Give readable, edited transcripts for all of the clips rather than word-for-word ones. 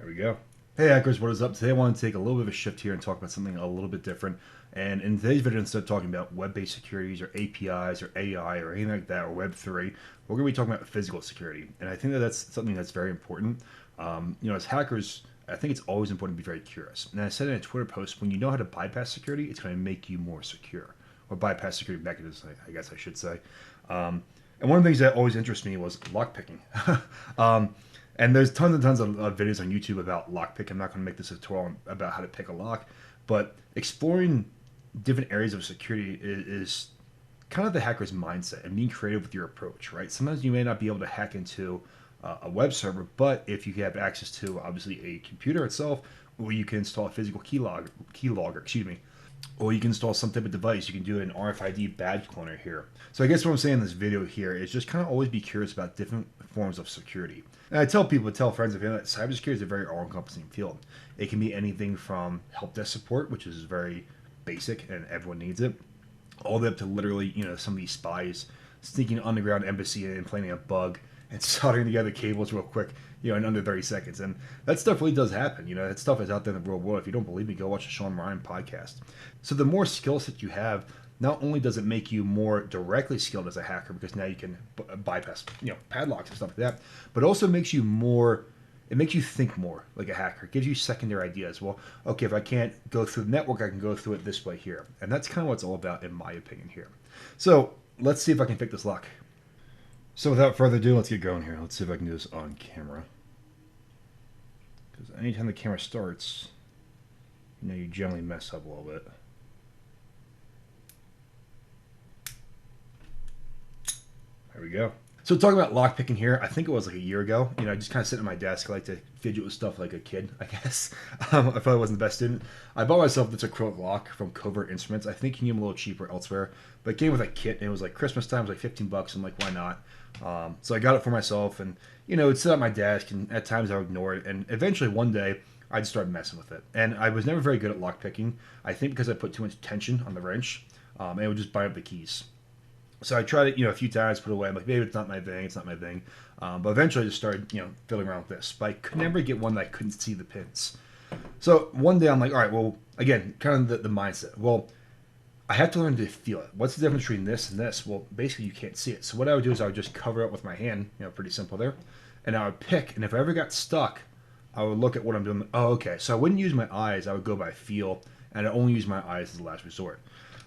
There we go. Hey hackers, what is up? Today I want to take a little bit of a shift here and talk about something a little bit different. And in today's video, instead of talking about web-based securities or APIs or AI or anything like that or Web3, we're going to be talking about physical security. And I think that that's something that's very important. As hackers, I think it's always important to be very curious. And I said in a Twitter post, when you know how to bypass security, it's going to make you more secure. Or bypass security mechanisms, I guess I should say. And one of the things that always interested me was lockpicking. And there's tons and tons of videos on YouTube about lockpick. I'm not going to make this a tutorial about how to pick a lock, but exploring different areas of security is kind of the hacker's mindset and being creative with your approach, right? Sometimes you may not be able to hack into a web server, but if you have access to obviously a computer itself, or you can install a physical keylogger, or you can install some type of device. You can do an RFID badge cloner here. So I guess what I'm saying in this video here is just kind of always be curious about different forms of security. And I tell friends, that cybersecurity is a very all-encompassing field. It can be anything from help desk support, which is very basic and everyone needs it, all the way up to literally, some of these spies sneaking underground embassy and planting a bug and soldering together cables real quick, in under 30 seconds. And that stuff really does happen. That stuff is out there in the real world. If you don't believe me, go watch the Sean Ryan podcast. So the more skill set you have, not only does it make you more directly skilled as a hacker, because now you can bypass, padlocks and stuff like that, but also makes you more, it makes you think more like a hacker. It gives you secondary ideas. Well, okay, if I can't go through the network, I can go through it this way here. And that's kind of what it's all about, in my opinion here. So let's see if I can pick this lock. So without further ado, let's get going here. Let's see if I can do this on camera. Because anytime the camera starts, you generally mess up a little bit. There we go. So talking about lockpicking here, I think it was like a year ago. I just kind of sit at my desk. I like to fidget with stuff like a kid, I guess. I probably wasn't the best student. I bought myself this acrylic lock from Covert Instruments. I think you can get them a little cheaper elsewhere. But it came with a kit, and it was like Christmas time. It was like $15. I'm like, why not? So I got it for myself, and, it'd sit at my desk, and at times I would ignore it. And eventually one day, I just started messing with it. And I was never very good at lockpicking. I think because I put too much tension on the wrench, and it would just bind up the keys. So I tried it, a few times, put it away. I'm like, maybe it's not my thing. But eventually I just started, fiddling around with this. But I could never get one that I couldn't see the pins. So one day I'm like, all right, well, again, kind of the mindset. Well, I have to learn to feel it. What's the difference between this and this? Well, basically you can't see it. So what I would do is I would just cover it with my hand, pretty simple there. And I would pick, and if I ever got stuck, I would look at what I'm doing. Oh, okay. So I wouldn't use my eyes. I would go by feel, and I only use my eyes as the last resort.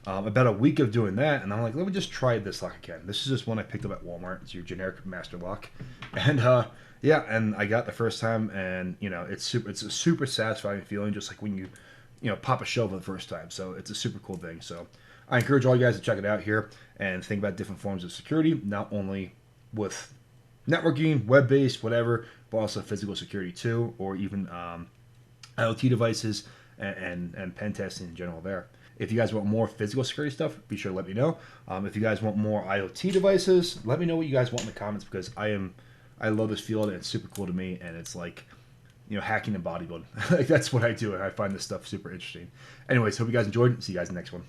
About a week of doing that, and I'm like, let me just try this lock again. This is just one I picked up at Walmart. It's your generic master lock, and and I got the first time, and it's a super satisfying feeling, just like when you pop a shell for the first time. So it's a super cool thing. So I encourage all you guys to check it out here and think about different forms of security, not only with networking, web-based, whatever, but also physical security too, or even IoT devices and pen testing in general there. If you guys want more physical security stuff, be sure to let me know. If you guys want more IoT devices, let me know what you guys want in the comments, because I love this field and it's super cool to me, and it's like, hacking and bodybuilding. Like, that's what I do, and I find this stuff super interesting. Anyways, hope you guys enjoyed. See you guys in the next one.